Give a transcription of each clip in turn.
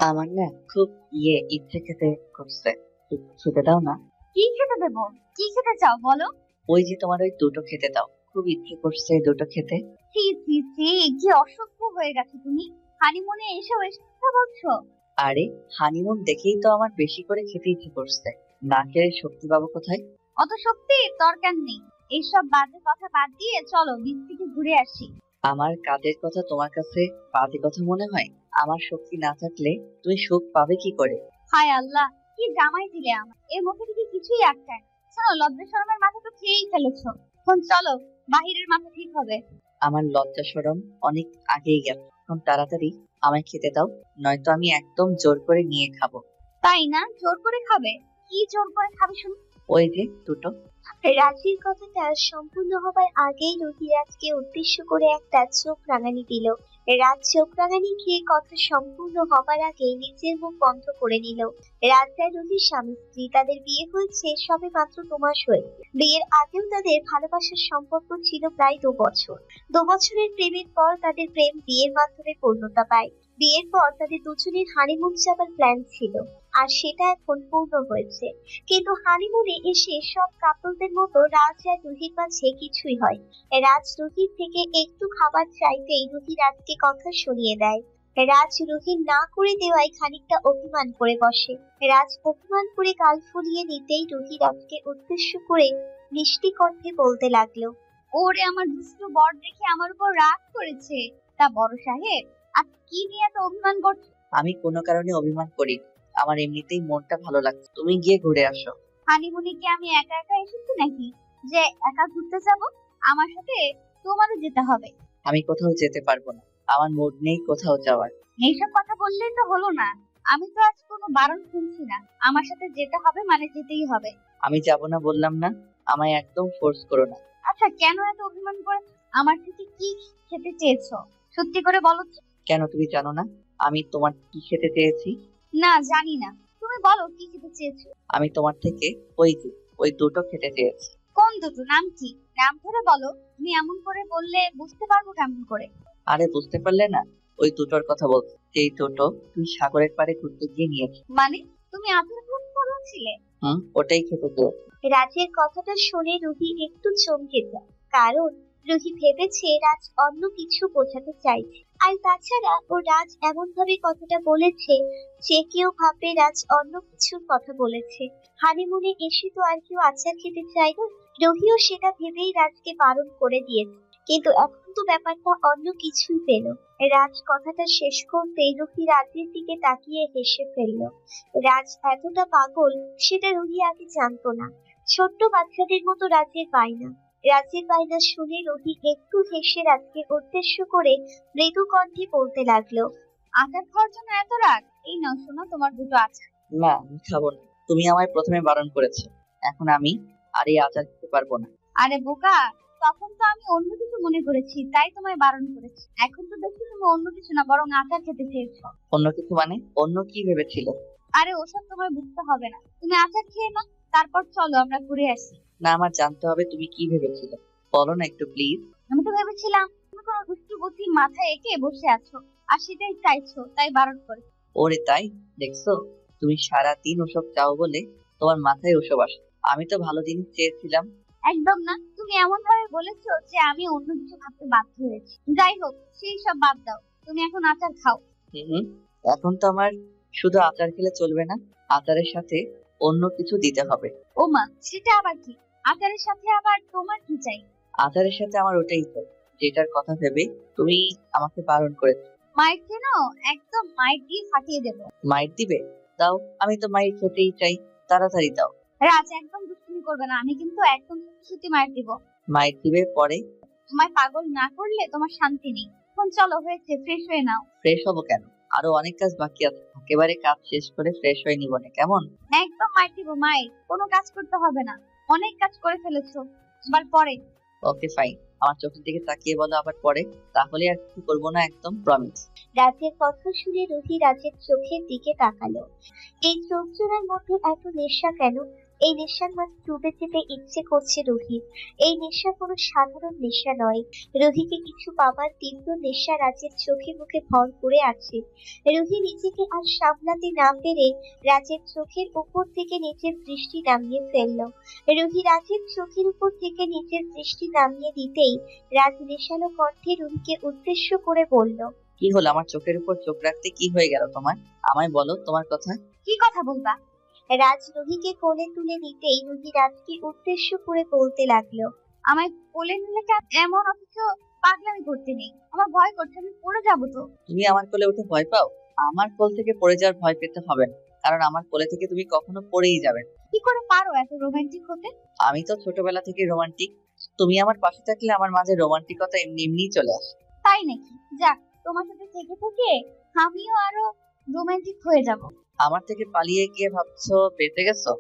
আমার না খুব ইচ্ছে খেতে করছে। একটু খেতে দাও না। কি খেতে দেবো? কি খেতে চাও বলো? ওই যে তোমার ওই দুটো খেতে দাও, খুব ইচ্ছে করছে দুটো খেতে। ছি ছি ছি, কি অসভ্য হয়ে গেছো তুমি। হানিমুনে এসেও এসব কথা বলছো? আরে, হানিমুন দেখেই তো আমার বেশি করে খেতে ইচ্ছে করছে। না খেলে শক্তি পাবো কোথায়? অত শক্তির দরকার নেই। এইসব বাজে কথা বাদ দিয়ে চলো বিচ থেকে ঘুরে আসি। আমার কাজের কথা তোমার কাছে বাজে কথা মনে হয়? আমার শক্তি না থাকলে তুমি সুখ পাবে কি করে? হায় আল্লাহ, কি জামাই দিলে আমার, এর মুখে থেকে কিছুই আটকায় না। শোনো, লজ্জা শরমের মাথা তো খেয়েই ফেলেছো। এখন চলো, বাহিরের মাথা ঠিক হবে। আমার লজ্জা শরম অনেক আগেই গেছে, এখন তাড়াতাড়ি আমায় খেতে দাও, নয়তো আমি একদম জোর করে নিয়ে খাবো। তাই না? জোর করে খাবে? কি জোর করে খাবে শুনি? ওই যে দুটো। রাজির কথাটা সম্পূর্ণ হবার আগেই রুহি রাজকে উদ্দেশ্য করে একটা চোখ রাঙানি দিল। রাজ চোখ রাঙানি খেয়ে কথা সম্পূর্ণ হবার আগেই নিজের মুখ বন্ধ করে নিল। রাজ আর রুহির স্বামী স্ত্রী, তাদের বিয়ে হয়েছে সবে মাত্র 2 মাস হয়েছে। বিয়ের আগেও তাদের ভালোবাসার সম্পর্ক ছিল প্রায় 2 বছর। 2 বছরের প্রেমের পর তাদের প্রেম বিয়ের মাধ্যমে পূর্ণতা পায়। বিয়ের পর তাদের দুজনের হানিমুন যাবার প্ল্যান ছিল, আর সেটা এখন পূর্ণ হয়েছে। কিন্তু হানিমুনে এসে সব কাপলদের মতো রাজ আর রুহির মাঝে কিছুই হয়। রাজ রুহির থেকে একটু খাবার চাইতেই রুহি রাজকে কথা শুনিয়ে দেয়। রাজ রুহির না করে দেওয়ায় খানিকটা অভিমান করে বসে। রাজ অভিমান করে গাল ফুলিয়ে নিতেই রুহি রাজকে উদ্দেশ্য করে মিষ্টি কণ্ঠে বলতে লাগলো। ওরে আমার দুষ্টু বর দেখে আমার উপর রাগ করেছে। তা বড় সাহেব, আর কি নিয়ে এত অভিমান করছো? আমি কোনো কারণে অভিমান করি না। আমার এমনিতেই মনটা ভালো লাগছে, তুমি গিয়ে ঘুরে আসো। হানিমুনে কি আমি একা একা এসেছি নাকি যে একা ঘুরতে যাব? আমার সাথে তোমারও যেতে হবে। আমি কোথাও যেতে পারবো না, আমার মুড নেই কোথাও যাওয়ার। এইসব কথা বললেই তো হলো না। আমি তো আজ কোনো বারণ শুনছি না। আমার সাথে যেতে হবে মানে যেতেই হবে। আমি যাব না বললাম না? আমায় একদম ফোর্স করো না। আচ্ছা, কেন এত অভিমান করে? আমার থেকে কি খেতে চেয়েছো? সত্যি করে বলো তো। কেন তুমি জানো না আমি তোমার কি খেতে চেয়েছি? না, জানি না। তুমি বলো কি খেতে চেয়েছো। আমি তোমার থেকে ওই যে ওই দুটো খেতে চেয়েছি। কোন দুটো? নাম কি? নাম ধরে বলো। তুমি এমন করে বললে বুঝতে পারবো কেমন করে? আরে, বুঝতে পারলে না? ওই দুটোর কথা বলছি, যেই দুটো তুমি সাগরের পাড়ে ঘুরতে গিয়ে নিয়েছো। মানে তুমি আদর গ্রহণ করেছিলে? ওটাই খেতে চেয়েছি। রাজের কথাটা শুনে রুহি একটু চমকে যায়, কারণ রুহি ভেবেছে রাজ অন্য কিছু বোঝাতে চাইছে। আর তাছাড়া ও রাজ এমন ভাবে কথাটা বলেছে যে কেউ ভাববে রাজ অন্য কিছুর কথা বলেছে। হানিমুনে এসে তো আর কেউ আচার খেতে চায় না। রুহিও সেটা ভেবেই রাজকে বারণ করে দিয়েছে, কিন্তু এখন তো ব্যাপারটা অন্য কিছুই পেল। রাজ কথাটা শেষ করতেই রুহি রাজের দিকে তাকিয়ে হেসে ফেলল। রাজ এতটা পাগল সেটা রুহি আগে জানতো না। ছোট্ট বাচ্চাদের মতো রাজের বায়না শুনে রুহি একটু হেসে রাজকে উদ্দেশ্য করে মৃদু কণ্ঠে বলতে লাগলো। আচার খাওয়ার জন্য এত রাগ? এই নাও শোনো, তোমার দুটো আচার। না, আমি খাবো না। তুমি আমায় প্রথমে বারণ করেছো, এখন আমি আর এই আচার খেতে পারবো না। আরে বোকা, তখন তো আমি অন্য কিছু মনে করেছি তাই তোমায় বারণ করেছি। এখন তো দেখছি তুমি অন্য কিছু না বরং আচার খেতে চেয়েছো। অন্য কিছু মানে? অন্য কি ভেবেছিল? আরে ওসব তোমায় বুঝতে হবে না, তুমি আচার খেয়ে নাও, তারপর চলো আমরা ঘুরে আসি। না, আমার জানতে হবে তুমি কি ভেবেছিল। বলো না একটু প্লিজ। আমি তো ভেবেছিলাম তুমি কোনো দুষ্টু বুদ্ধি মাথায় এঁকে বসে আছো, আর সেটাই চাইছো তাই বারণ করে। ওরে তাই? দেখছো, তুমি সারাদিন ওসব চাও বলে তোমার মাথায় ওসব আসে। আমি তো ভালো জিনিস চেয়েছিলাম। একদম না, তুমি এমন ভাবে বলেছো যে আমি অন্য কিছু ভাবতে বাধ্য হয়েছি। যাই হোক, সেই সব বাদ দাও, তুমি এখন আচার খাও। হুম। এখন তো আমার শুধু আচার খেলে চলবে না, আচারের সাথে অন্য কিছু দিতে হবে। ও মা, সেটা আবার কি? আচারের সাথে আবার তোমার কি চাই? আচারের সাথে আমার ওটাই চাই, যেটার কথা ভেবে তুমি আমাকে বারণ করেছো। মাইর কেন? একদম মাইর দিয়ে ফাটিয়ে দেবো। মাইর দিবে? দাও, আমি তো মাইর খেতেই চাই, তাড়াতাড়ি দাও। রাজ, একদম দুষ্টুমি করবে না, আমি কিন্তু একদম সত্যি মাইর দিব। মাইর দিবে পরে? তোমায় পাগল না করলে তোমার শান্তি নেই। এখন চলো, হয়েছে, ফ্রেশ হয়ে নাও। ফ্রেশ হবো কেন? আরো অনেক কাজ বাকি আছে, একেবারে কাজ শেষ করে ফ্রেশ হয়ে নিব না, কেমন? একদম মাইর দিব। মাইর কোনো কাজ করতে হবে না, অনেক কাজ করে ফেলেছো, আবার পরে। ওকে ফাইন, আমার চোখের দিকে তাকিয়ে বলো আবার পরে, তাহলে আর কিছু করবো না, একদম প্রমিস। রাজের কথা শুনে রুহি রাজের চোখের দিকে তাকালো। এই চোখ জোড়ার মধ্যে এত নেশা কেন? এই নেশার মাঝে ডুবে যেতে ইচ্ছে করছে রুহির। এই নেশা কোনো সাধারণ নেশা নয়। রুহিকে কিছু পাবার তীব্র নেশা রাজের চোখে মুখে ভর করে আছে। রুহি নিজেকে আর সামলাতে না পেরে রাজের চোখের উপর থেকে নিচের দৃষ্টি নামিয়ে ফেলল। রুহি রাজের চোখের উপর থেকে নিচের দৃষ্টি নামিয়ে দিতেই রাজ নেশালো কণ্ঠে রুহিকে উদ্দেশ্য করে বলল, কি হলো? আমার চোখের উপর চোখ রাখতে কি হয়ে গেল তোমার? আমায় বলো তোমার কথা। কি কথা বলবা? রাজ রুহিকে কোলে তুলে নিতেই রুহি রাজকে উদ্দেশ্য করে বলতে লাগলো, আমায় কোলে নিলে কেন এমন? অথচ পাগলামি করতে নেই, আমার ভয় করছে, আমি পড়ে যাবো তো। তুমি আমার কোলে উঠে ভয় পাও? আমার কোল থেকে পড়ে যাওয়ার ভয় পেতে হবে না, কারণ আমার কোলে থেকে তুমি কখনো পড়েই যাবে না। কি করে পারো এত রোমান্টিক হতে? আমি তো ছোটবেলা থেকে রোমান্টিক। তুমি আমার পাশে থাকলে আমার মাঝে রোমান্টিকতা এমনি এমনিই চলে আসে। তাই নাকি? যাক, তোমার সাথে থেকে থেকে আমিও আরো রোমান্টিক হয়ে যাব। আমার থেকে পালিয়ে গিয়ে ভাবছো পেতে গেছো?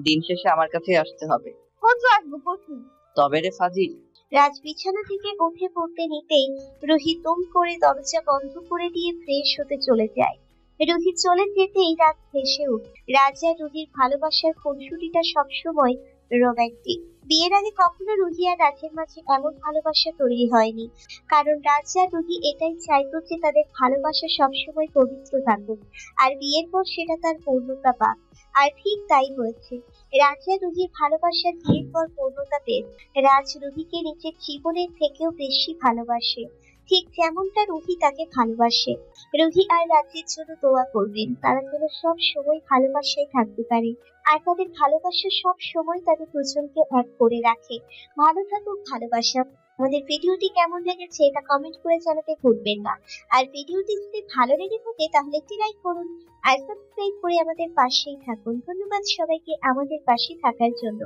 দিন শেষে আমার কাছে আসতে হবে। কচু আসবো, কচু। তবে রে ফাজিল। রাজ বিছানা থেকে উঠে পড়তে নিতেই রুহি তুম করে দরজা বন্ধ করে দিয়ে ফ্রেশ হতে চলে যায়। রুহি চলে যেতেই রাজ হেসে উঠল। রাজ আর রুহির ভালোবাসার খুনসুটিটা সবসময় রোমান্টিক। বিয়ের আগে কখনো রুহি আর রাজের মাঝে এমন ভালোবাসা তৈরি হয়নি, কারণ রাজ আর রুহি এটাই চাইতো যে তাদের ভালোবাসা সবসময় পবিত্র থাকুক, আর বিয়ের পর সেটা তার পূর্ণতা পাক। আর ঠিক তাই হয়েছে। রাজ আর রুহির ভালোবাসা বিয়ের পর পূর্ণতা পেয়েছে। রাজ রুহিকে নিজের জীবনের থেকেও বেশি ভালোবাসে, ঠিক যেমনটা রুহি তাকে ভালোবাসে। রুহি আর রাজের জন্য দোয়া করবেন, তারা যেন সব সময় ভালোবাসায় থাকতে পারে, আর তাদের ভালোবাসা সব সময় তাদের দুজনকে এক করে রাখে। ভালো থাকুক ভালোবাসা। আমাদের ভিডিওটি কেমন লেগেছে এটা কমেন্ট করে জানাতে ভুলবেন না। আর ভিডিওটি যদি ভালো লেগে থাকে তাহলে একটি লাইক করুন, আর সাবস্ক্রাইব করে আমাদের পাশেই থাকুন। ধন্যবাদ সবাইকে আমাদের পাশে থাকার জন্য।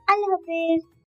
আল্লাহ হাফেজ।